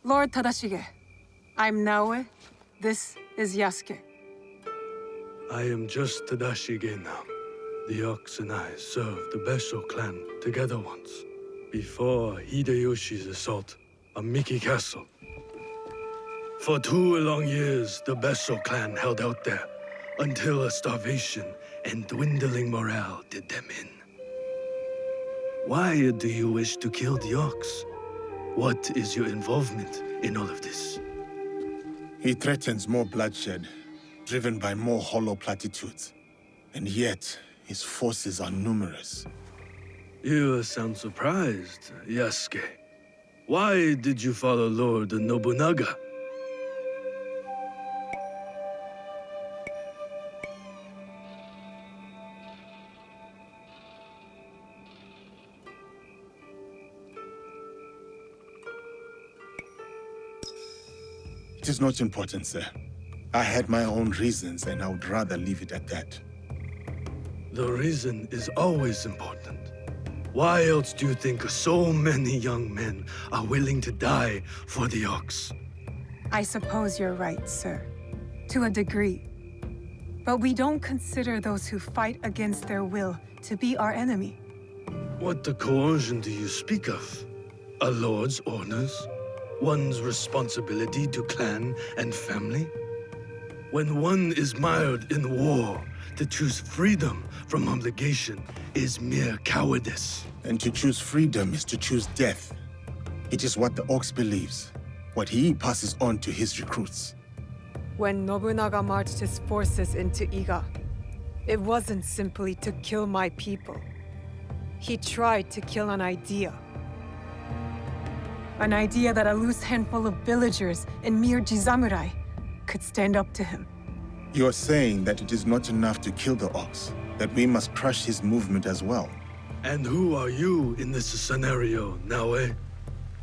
Lord Tadashige, I'm Naoe. This is Yasuke. I am just Tadashige now. The Ox and I served the Besho clan together once, before Hideyoshi's assault on Miki Castle. For 2 long years, the Besho clan held out there, until a starvation and dwindling morale did them in. Why do you wish to kill the Ox? What is your involvement in all of this? He threatens more bloodshed, driven by more hollow platitudes. And yet, his forces are numerous. You sound surprised, Yasuke. Why did you follow Lord Nobunaga? It is not important, sir. I had my own reasons, and I would rather leave it at that. The reason is always important. Why else do you think so many young men are willing to die for the Ox? I suppose you're right, sir. To a degree. But we don't consider those who fight against their will to be our enemy. What the coercion do you speak of? A lord's orders? One's responsibility to clan and family? When one is mired in war, to choose freedom from obligation is mere cowardice. And to choose freedom is to choose death. It is what the Ox believes, what he passes on to his recruits. When Nobunaga marched his forces into Iga, it wasn't simply to kill my people. He tried to kill an idea. An idea that a loose handful of villagers and mere Jisamurai could stand up to him. You are saying that it is not enough to kill the Ox, that we must crush his movement as well. And who are you in this scenario, Naoe?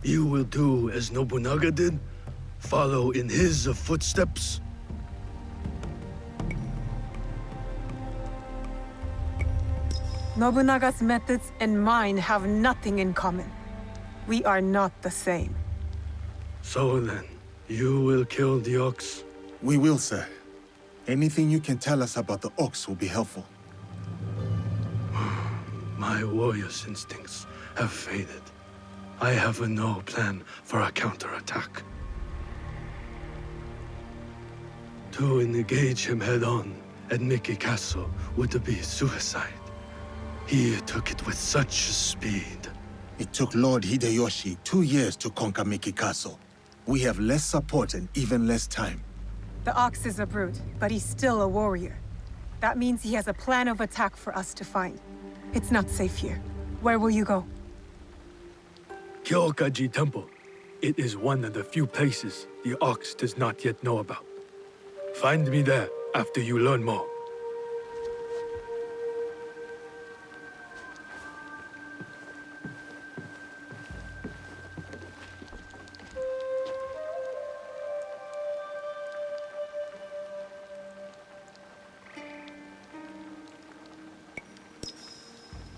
You will do as Nobunaga did? Follow in his footsteps? Nobunaga's methods and mine have nothing in common. We are not the same. So then, you will kill the Ox? We will, sir. Anything you can tell us about the Ox will be helpful. My warrior's instincts have faded. I have no plan for a counterattack. To engage him head-on at Miki Castle would be suicide. He took it with such speed. It took Lord Hideyoshi 2 years to conquer Miki Castle. We have less support and even less time. The Ox is a brute, but he's still a warrior. That means he has a plan of attack for us to find. It's not safe here. Where will you go? Kyokaji Temple. It is one of the few places the Ox does not yet know about. Find me there after you learn more.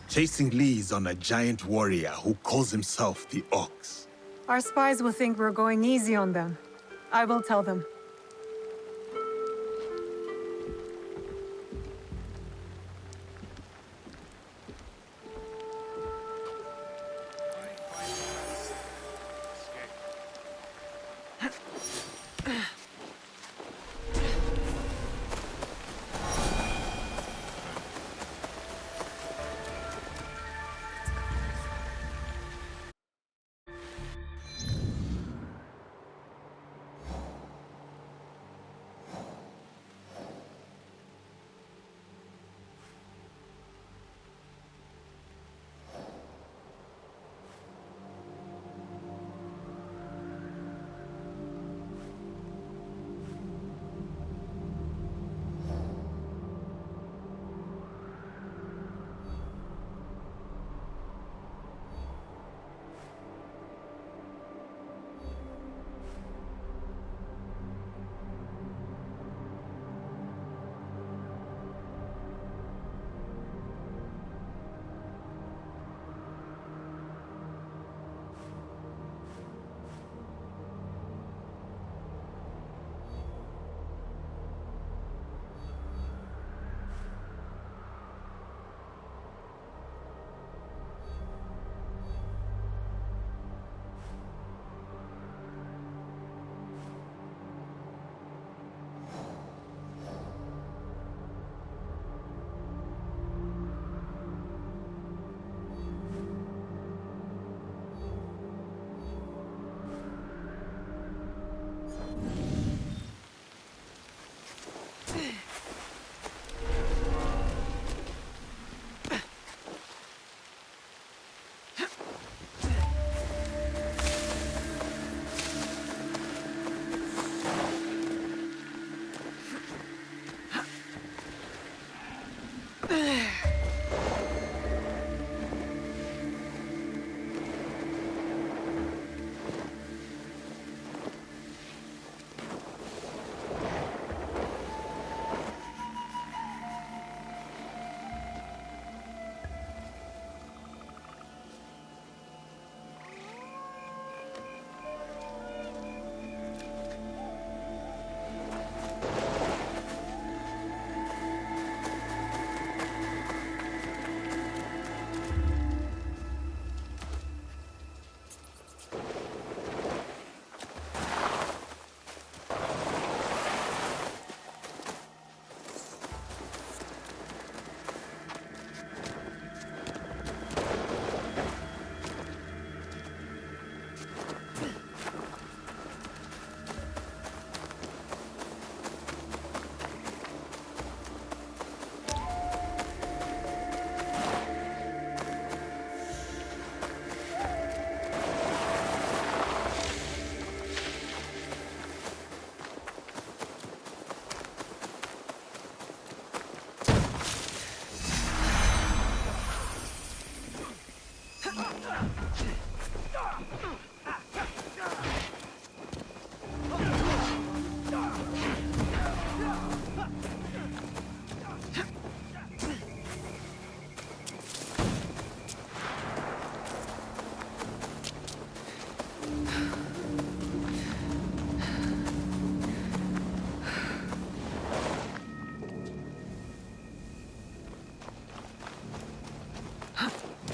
Chasing leads on a giant warrior who calls himself the Ox. Our spies will think we're going easy on them. I will tell them.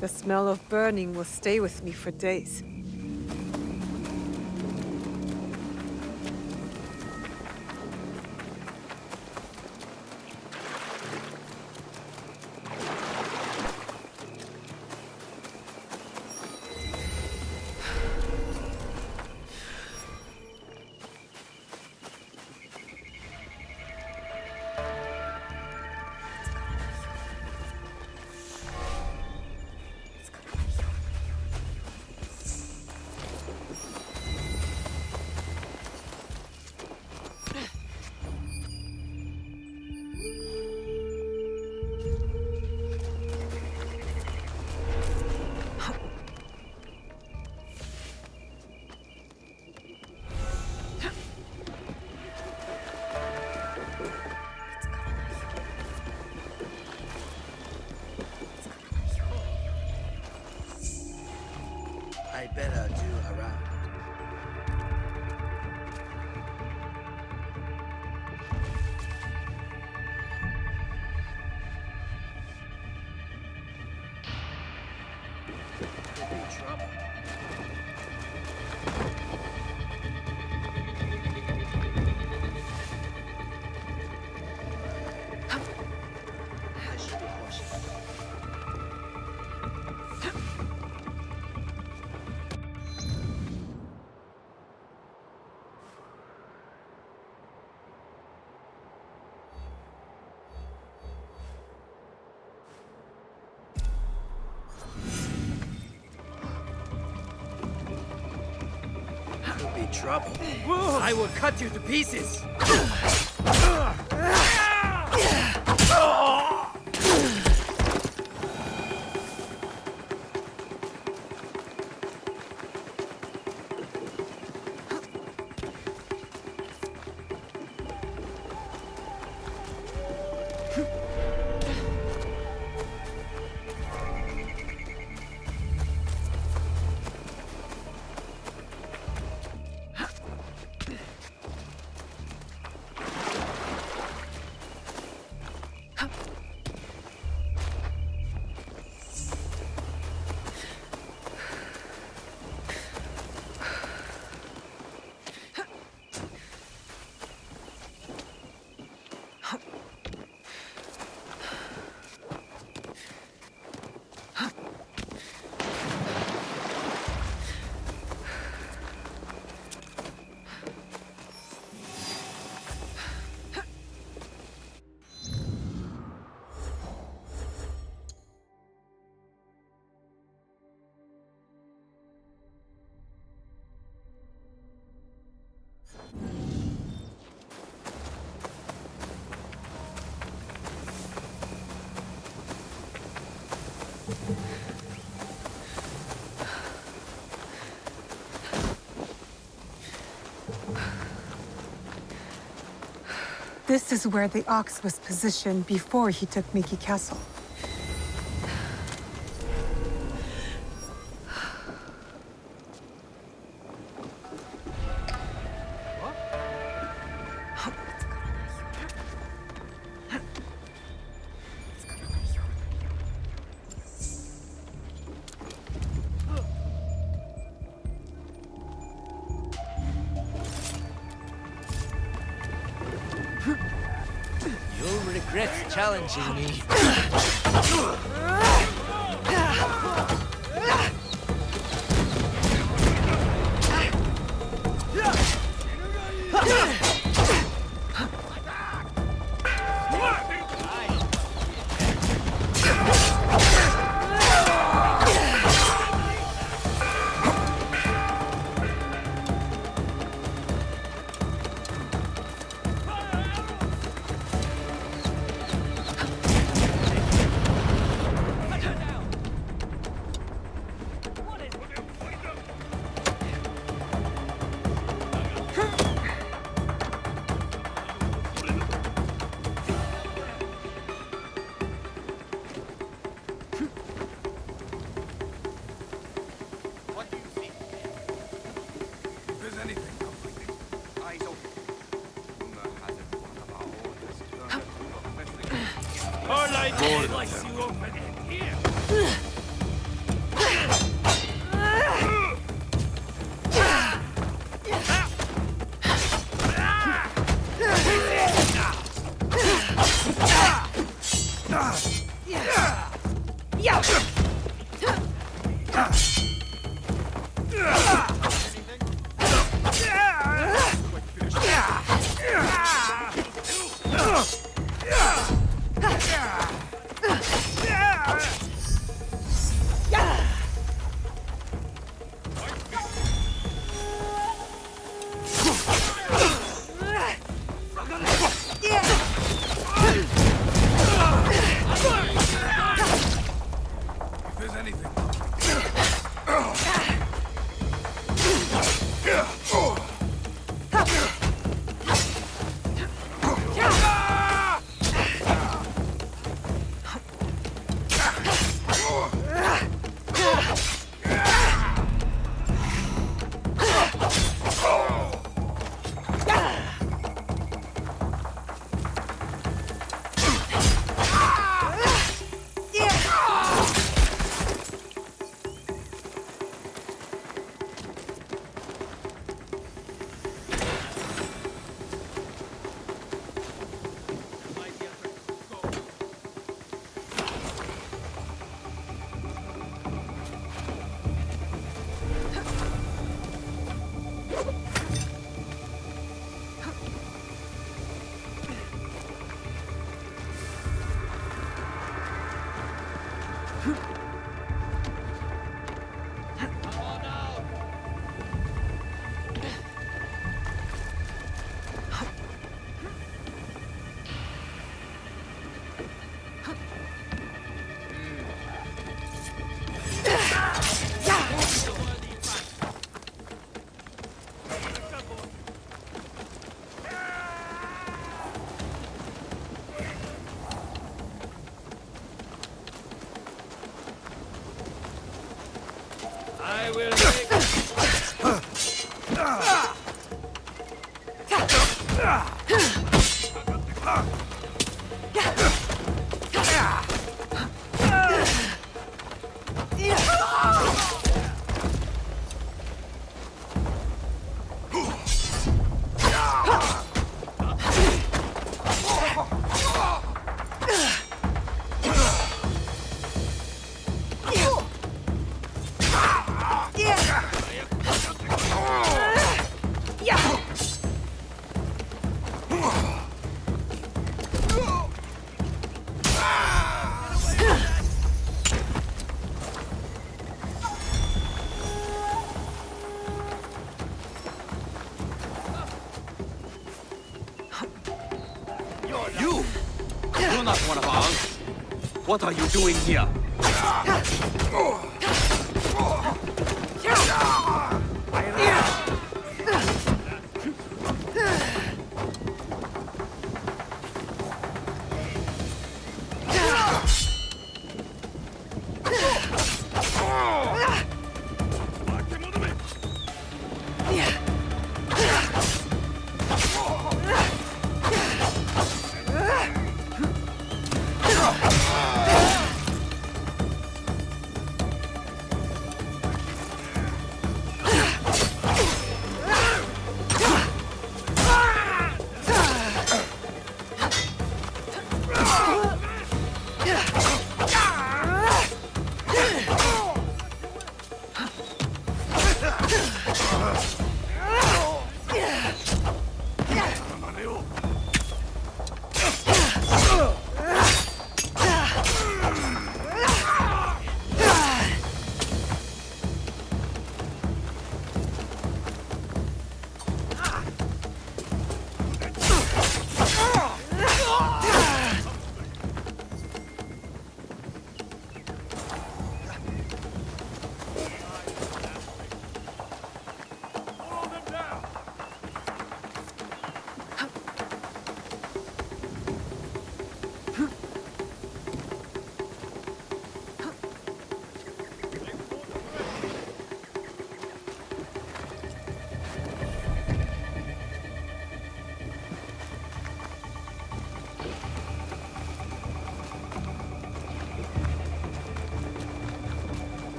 The smell of burning will stay with me for days. could be trouble. I will cut you to pieces. This is where the ox was positioned before he took Mickey Castle. You'll regret challenging me. You! You're not one of ours. What are you doing here?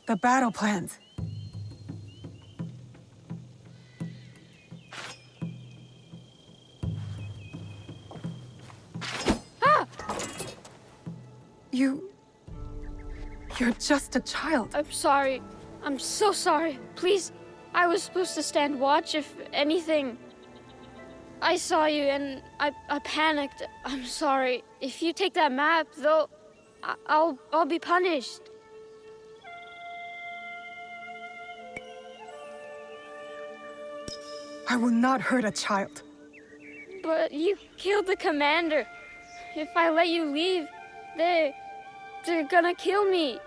The battle plans. You're just a child. I'm sorry. I'm so sorry. Please, I was supposed to stand watch if anything. I saw you and I panicked. I'm sorry. If you take that map, though, I'll be punished. I will not hurt a child. But you killed the commander. If I let you leave, they're gonna kill me.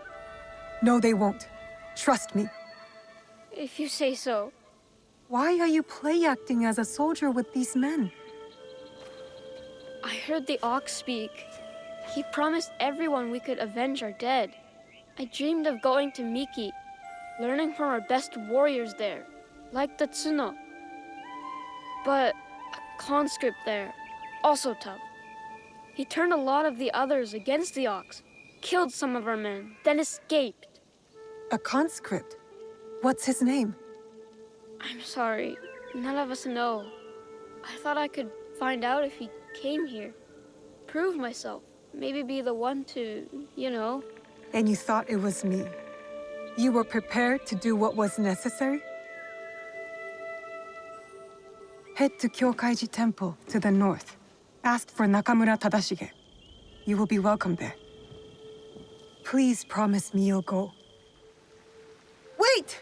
No, they won't. Trust me. If you say so. Why are you play acting as a soldier with these men? I heard the Ox speak. He promised everyone we could avenge our dead. I dreamed of going to Miki, learning from our best warriors there, like the Tsuno. But a conscript there, also tough. He turned a lot of the others against the Ox, killed some of our men, then escaped. A conscript? What's his name? I'm sorry, none of us know. I thought I could find out if he came here. Prove myself, maybe be the one to, you know. And you thought it was me? You were prepared to do what was necessary? Head to Kyokaiji Temple to the north. Ask for Nakamura Tadashige. You will be welcome there. Please promise me you'll go. Wait!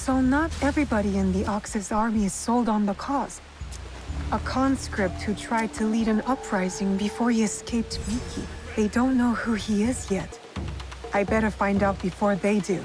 So not everybody in the Ox's army is sold on the cause. A conscript who tried to lead an uprising before he escaped Miki. They don't know who he is yet. I better find out before they do.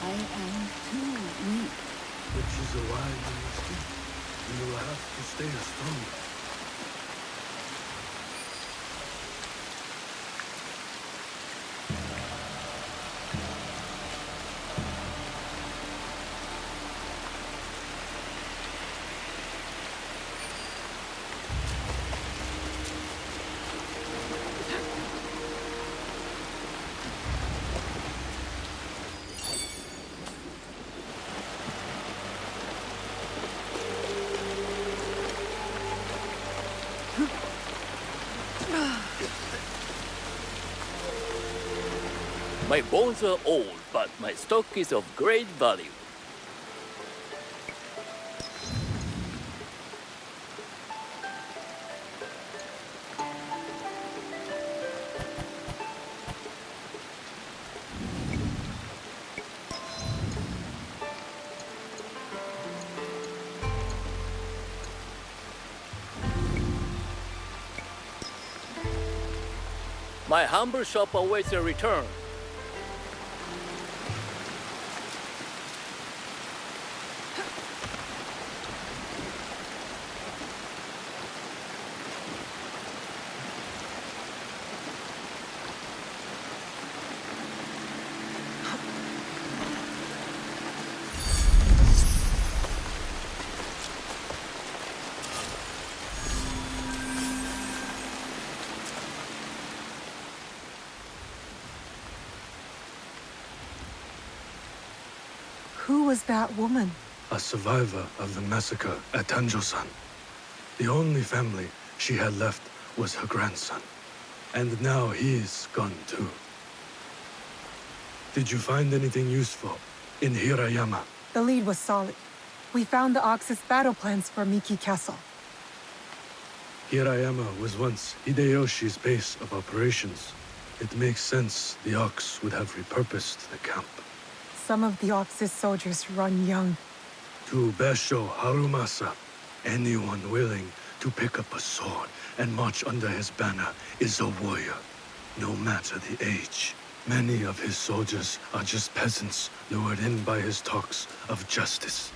I am too weak. Which is a wise instinct. You will have to stay strong. My bones are old, but my stock is of great value. My humble shop awaits your return. Who was that woman? A survivor of the massacre at Tanjo-san. The only family she had left was her grandson. And now he's gone too. Did you find anything useful in Hirayama? The lead was solid. We found the Ox's battle plans for Miki Castle. Hirayama was once Hideyoshi's base of operations. It makes sense the Ox would have repurposed the camp. Some of the Ox's soldiers run young. To Basho Harumasa, anyone willing to pick up a sword and march under his banner is a warrior, no matter the age. Many of his soldiers are just peasants lured in by his talks of justice.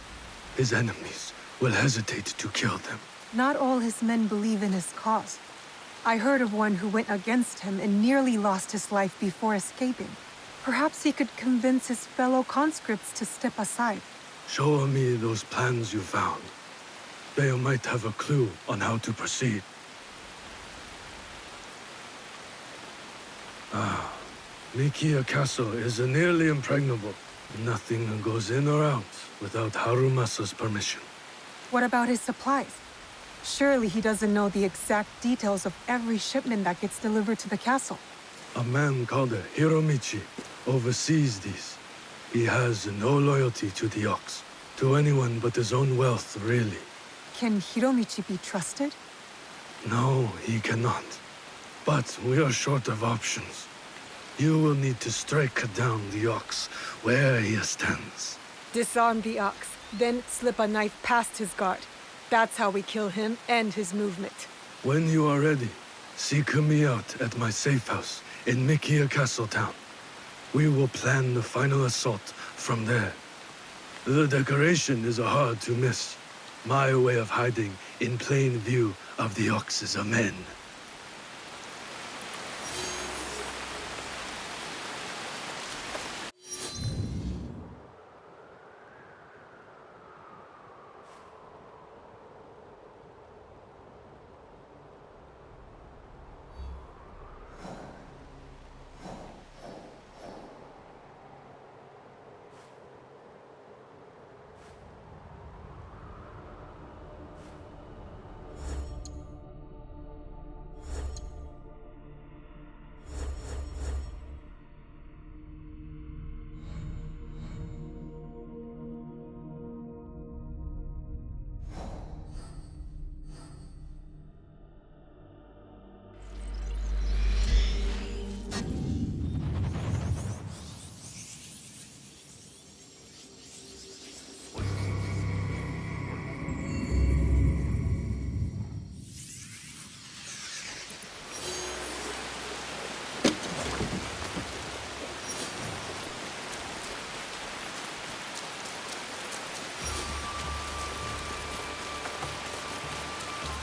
His enemies will hesitate to kill them. Not all his men believe in his cause. I heard of one who went against him and nearly lost his life before escaping. Perhaps he could convince his fellow conscripts to step aside. Show me those plans you found. They might have a clue on how to proceed. Mikia Castle is nearly impregnable. Nothing goes in or out without Harumasa's permission. What about his supplies? Surely he doesn't know the exact details of every shipment that gets delivered to the castle. A man called Hiromichi oversees these. He has no loyalty to the Ox, to anyone but his own wealth, really. Can Hiromichi be trusted? No, he cannot. But we are short of options. You will need to strike down the Ox where he stands. Disarm the ox, then slip a knife past his guard. That's how we kill him and his movement. When you are ready, seek me out at my safe house in Mikia Castle Town. We will plan the final assault from there. The decoration is hard to miss. My way of hiding in plain view of the Ox's men.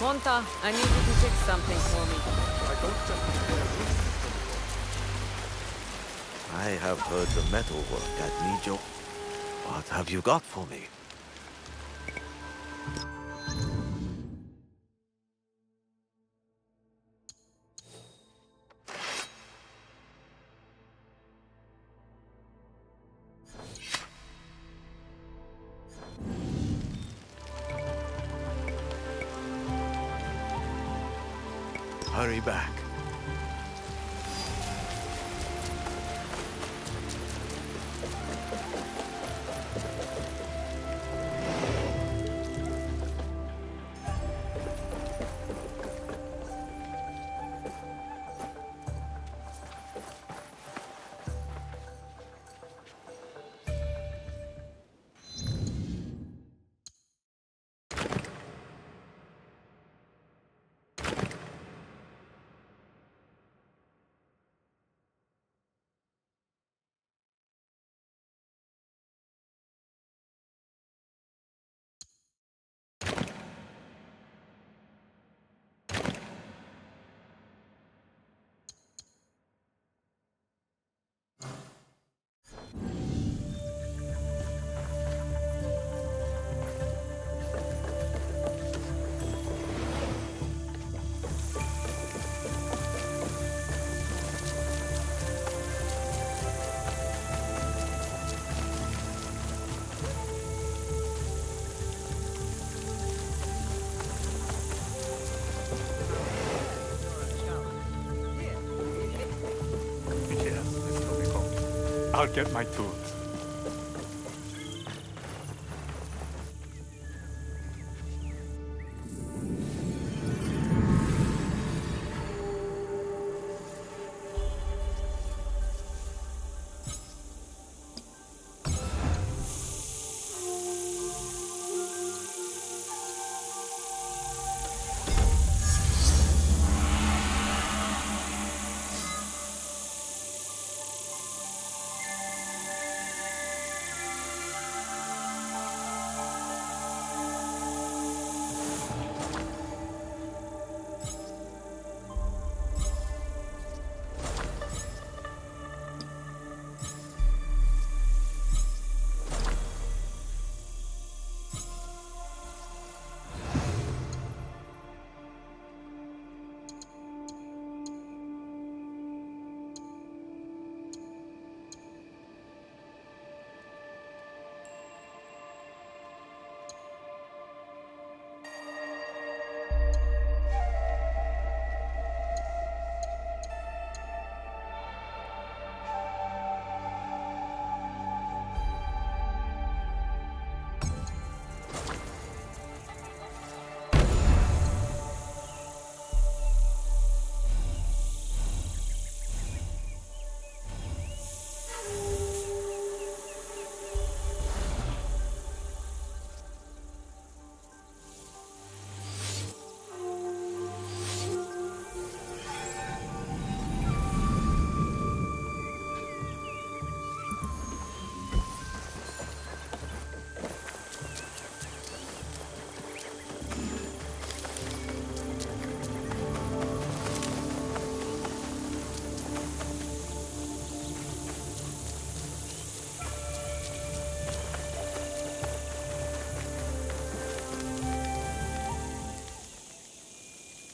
Monta, I need you to fix something for me. I have heard the metal work at Nijo. What have you got for me? Hurry back. I'll get my tools.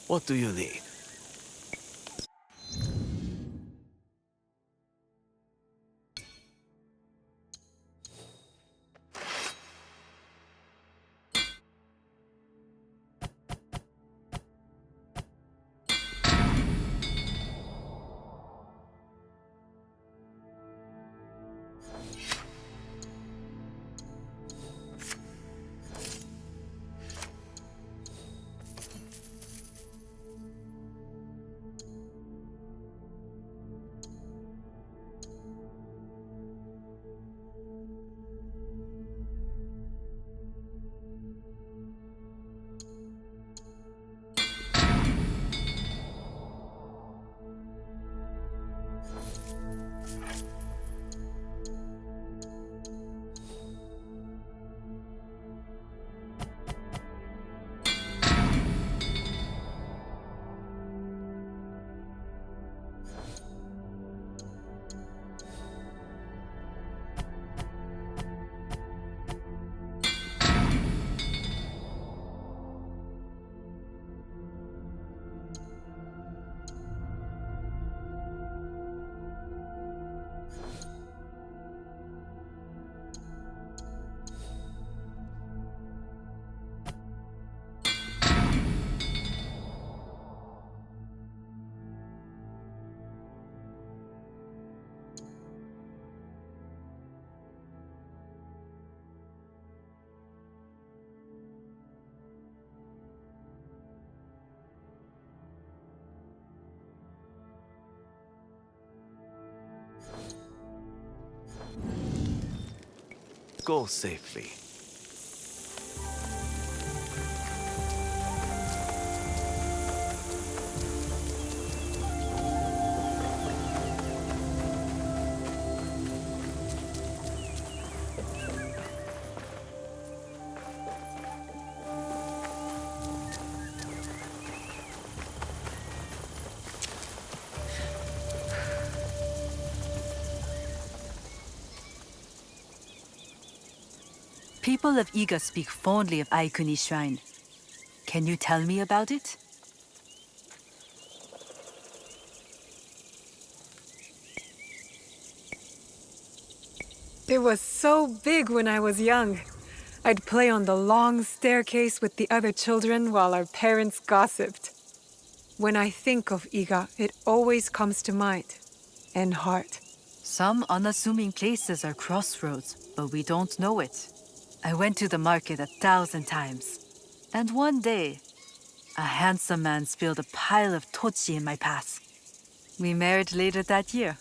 What do you need? Go safely. People of Iga speak fondly of Aikuni Shrine. Can you tell me about it? It was so big when I was young. I'd play on the long staircase with the other children while our parents gossiped. When I think of Iga, it always comes to mind. And heart. Some unassuming places are crossroads, but we don't know it. I went to the market 1,000 times. And one day, a handsome man spilled a pile of tochi in my path. We married later that year.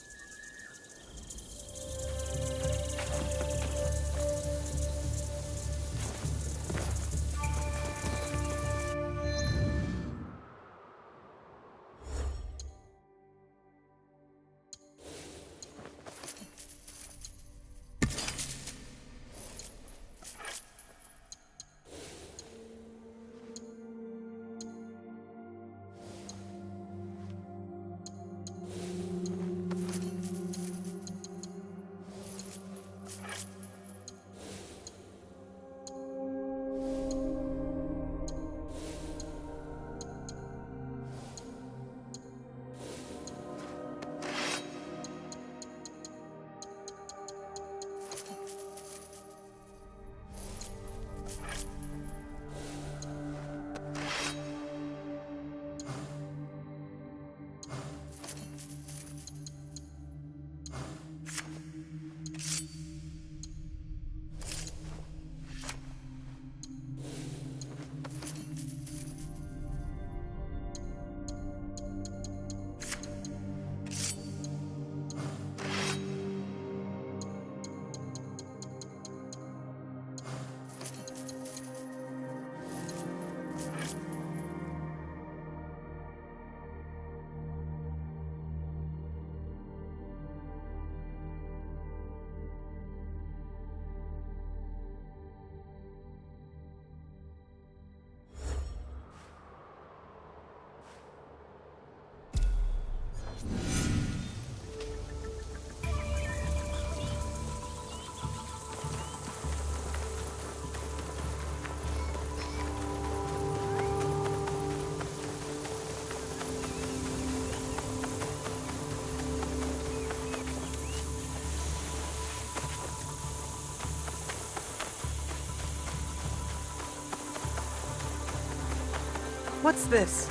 What's this?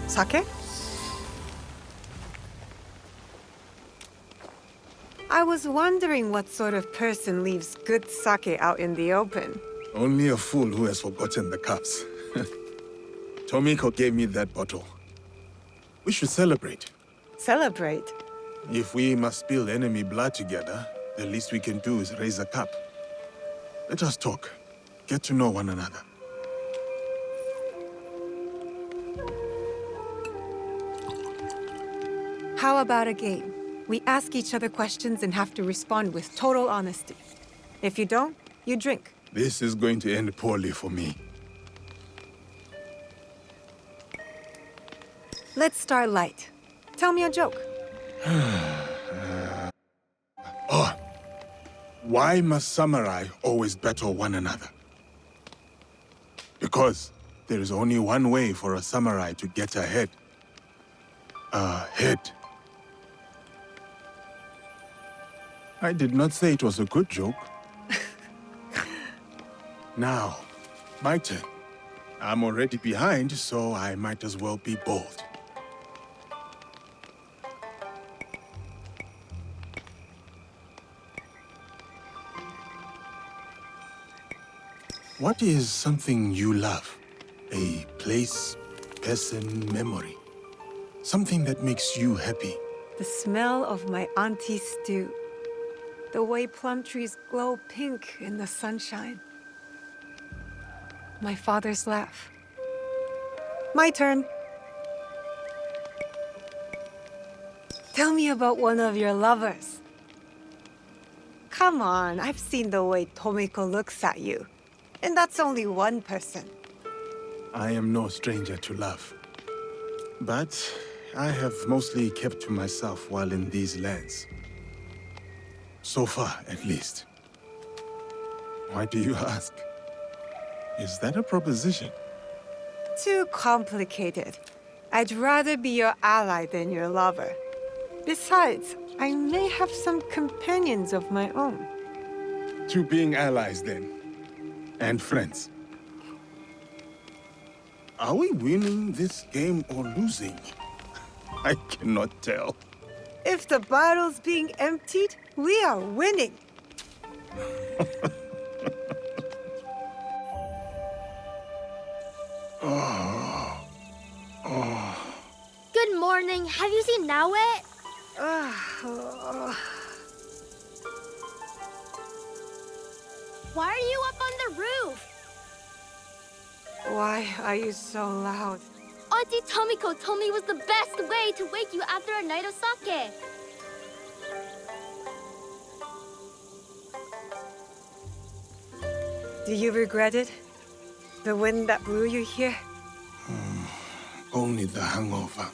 Sake? I was wondering what sort of person leaves good sake out in the open. Only a fool who has forgotten the cups. Tomiko gave me that bottle. We should celebrate. Celebrate? If we must spill enemy blood together, the least we can do is raise a cup. Let us talk. Get to know one another. How about a game? We ask each other questions and have to respond with total honesty. If you don't, you drink. This is going to end poorly for me. Let's start light. Tell me a joke. Oh, why must samurai always battle one another? Because there is only one way for a samurai to get ahead. Ahead. I did not say it was a good joke. Now, my turn. I'm already behind, so I might as well be bold. What is something you love? A place, person, memory. Something that makes you happy. The smell of my auntie's stew. The way plum trees glow pink in the sunshine. My father's laugh. My turn. Tell me about one of your lovers. Come on, I've seen the way Tomiko looks at you. And that's only one person. I am no stranger to love. But I have mostly kept to myself while in these lands. So far, at least. Why do you ask? Is that a proposition? Too complicated. I'd rather be your ally than your lover. Besides, I may have some companions of my own. To being allies, then. And friends. Are we winning this game or losing? I cannot tell. If the bottle's being emptied, we are winning. Good morning. Have you seen Nawe? Why are you up on the roof? Why are you so loud? Auntie Tomiko told me it was the best way to wake you after a night of sake. Do you regret it? The wind that blew you here? Only the hangover.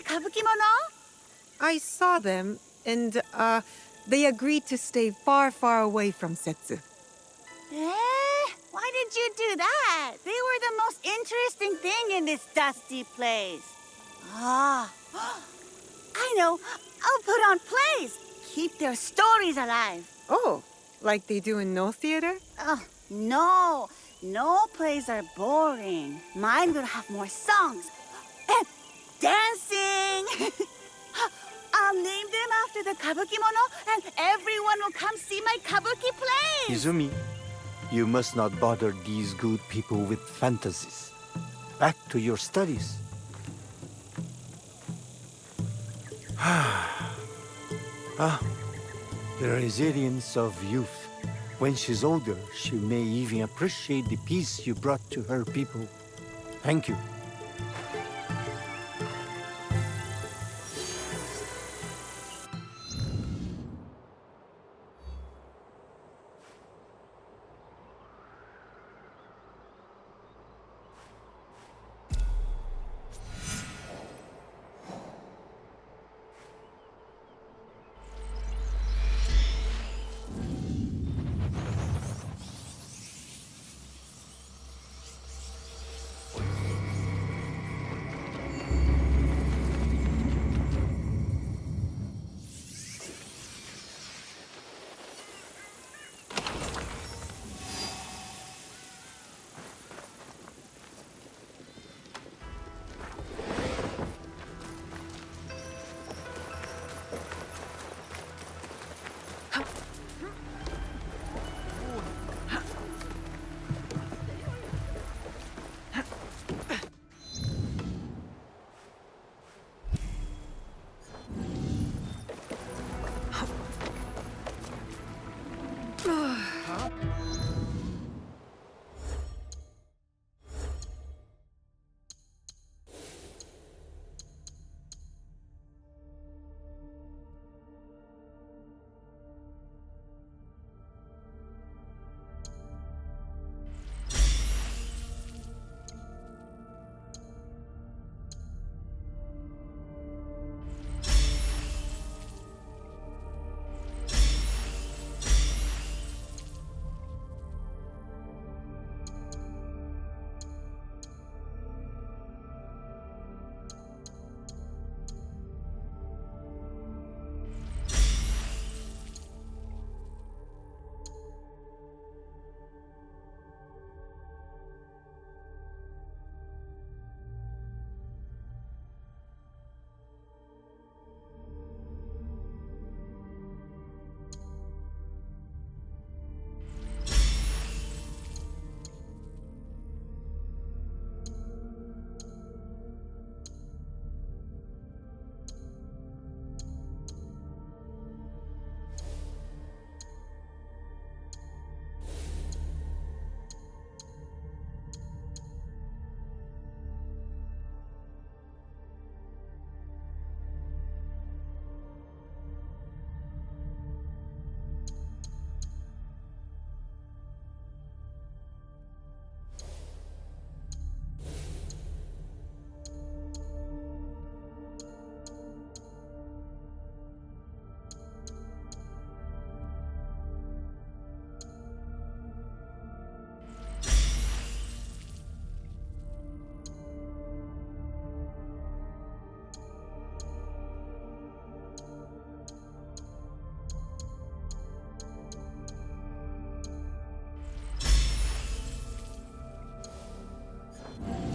kabukimono? I saw them, and, they agreed to stay far, far away from Setsu. Why did you do that? They were the most interesting thing in this dusty place. Ah, I know. I'll put on plays. Keep their stories alive. Oh, like they do in No Theater? Oh, no. No plays are boring. Mine will have more songs. And dancing. I'll name them after the kabukimono, and everyone will come see my kabuki plays. Izumi, you must not bother these good people with fantasies. Back to your studies. The resilience of youth. When she's older, she may even appreciate the peace you brought to her people. Thank you.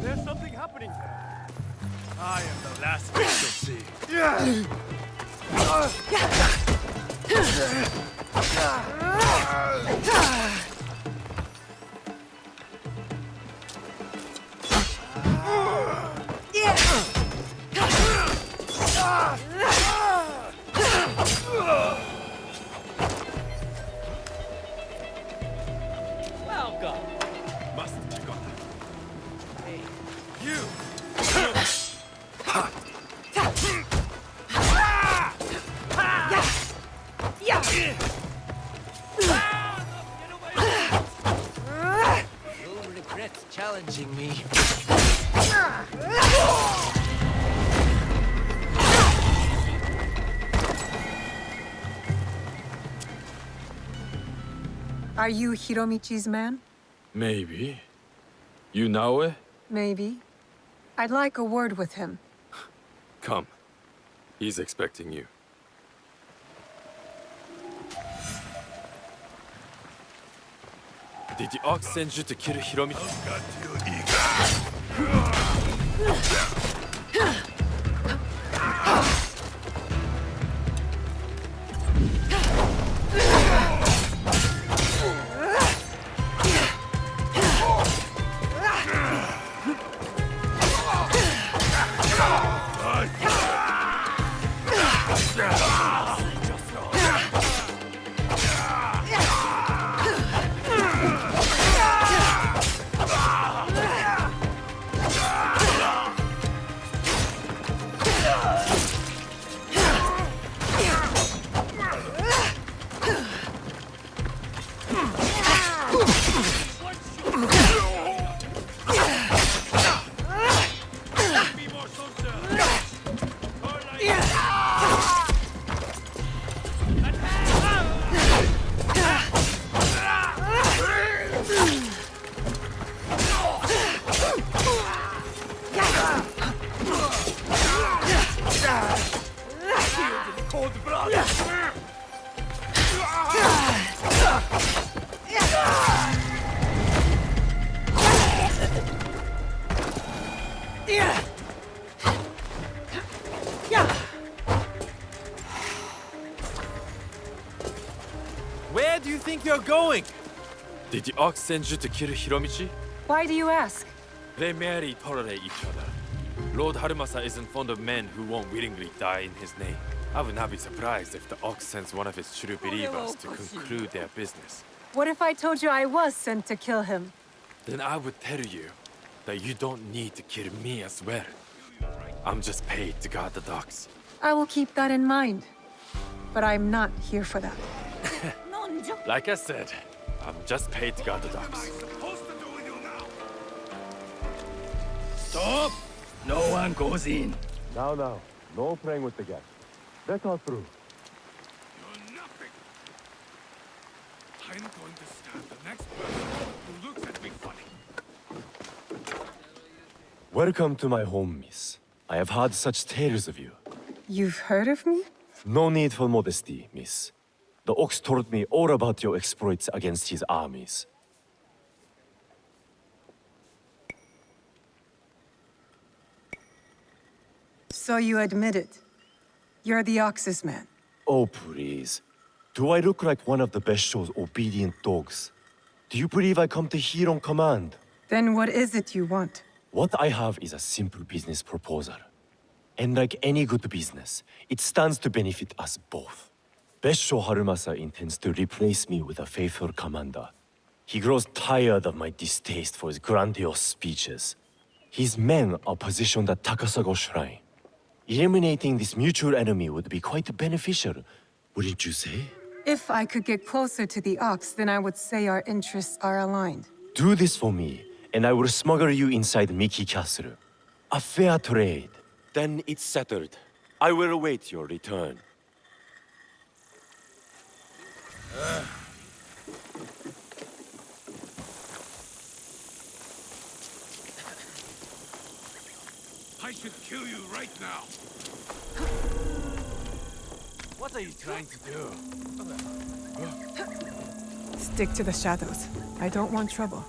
There's something happening there. I am the last thing to see. Welcome. Must check on that. Hey, you! You'll regret challenging me. Are you Hiromichi's man? Maybe. You know it? Maybe. I'd like a word with him. Come. He's expecting you. Did the ox send you to kill Hiromichi? Where do you think you're going? Did the ox send you to kill Hiromichi? Why do you ask? They merely tolerate each other. Lord Harumasa isn't fond of men who won't willingly die in his name. I would not be surprised if the ox sends one of his true believers to conclude their business. What if I told you I was sent to kill him? Then I would tell you that you don't need to kill me as well. I'm just paid to guard the docks. I will keep that in mind. But I'm not here for that. Like I said, I'm just paid to guard the docks. Stop! No one goes in. Now, no playing with the gas. Let us through. You're nothing. I'm going to stand the next person who looks at me funny. Welcome to my home, miss. I have heard such tales of you. You've heard of me? No need for modesty, miss. The ox told me all about your exploits against his armies. So you admit it. You're the Ox's man. Oh, please. Do I look like one of the Bestio's obedient dogs? Do you believe I come to here on command? Then what is it you want? What I have is a simple business proposal. And like any good business, it stands to benefit us both. Bestio Harumasa intends to replace me with a faithful commander. He grows tired of my distaste for his grandiose speeches. His men are positioned at Takasago Shrine. Eliminating this mutual enemy would be quite beneficial, wouldn't you say? If I could get closer to the Ox, then I would say our interests are aligned. Do this for me, and I will smuggle you inside Miki Castle. A fair trade. Then it's settled. I will await your return. I should kill you right now. What are you trying to do? Stick to the shadows. I don't want trouble.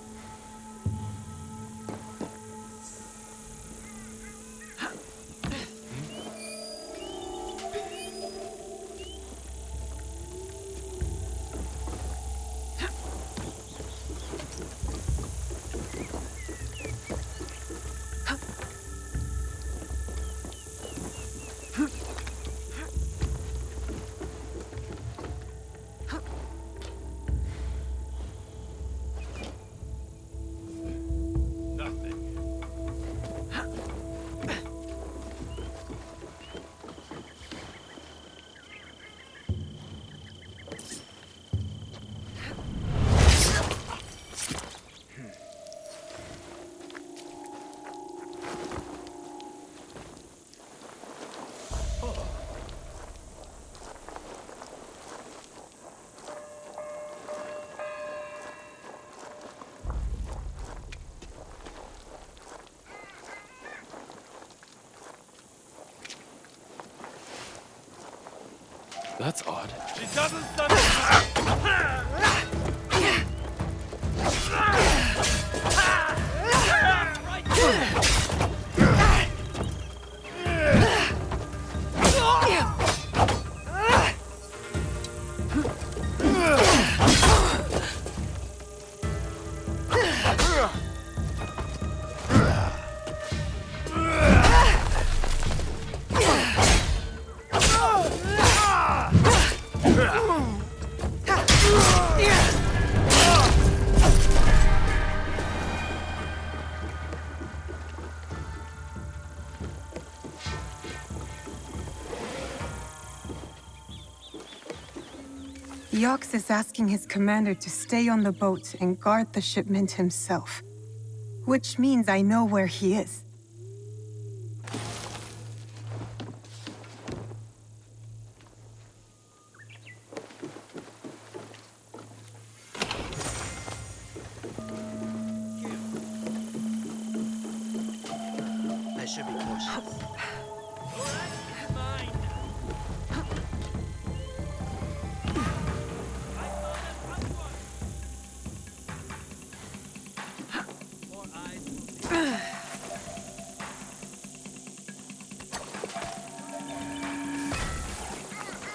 That's odd. She doesn't stand. The Ox is asking his commander to stay on the boat and guard the shipment himself. Which means I know where he is. I should be cautious.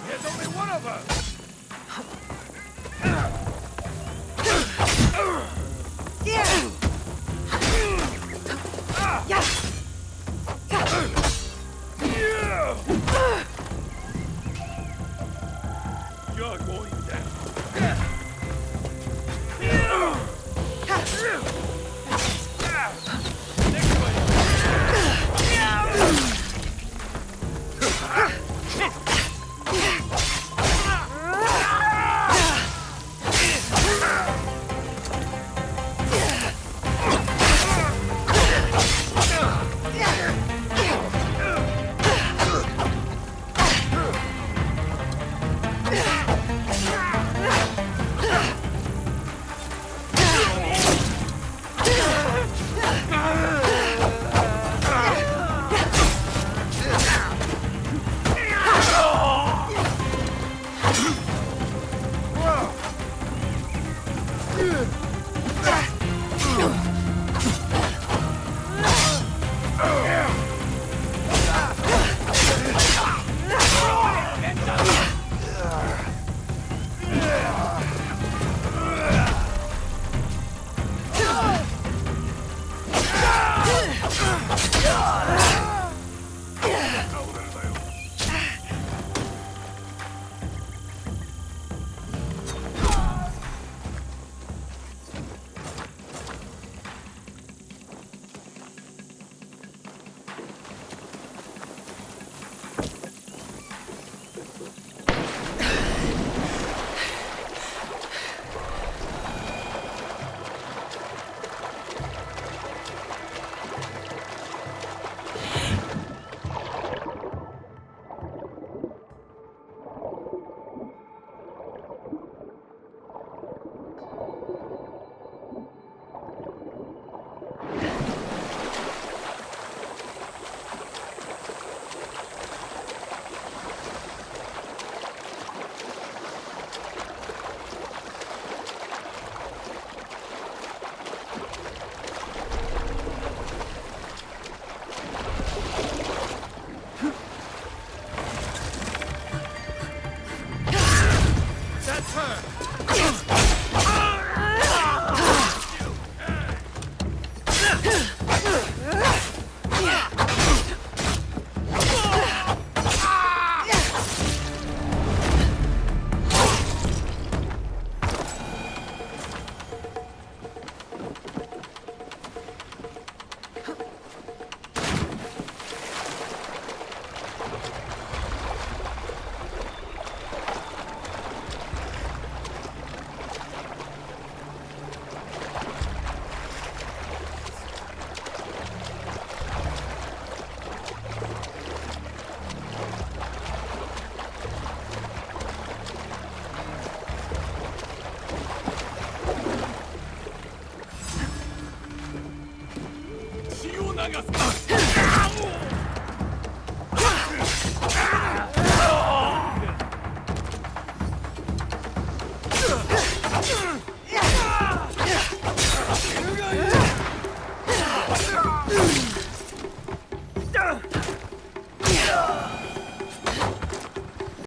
There's only one of us. You're going down. That's her!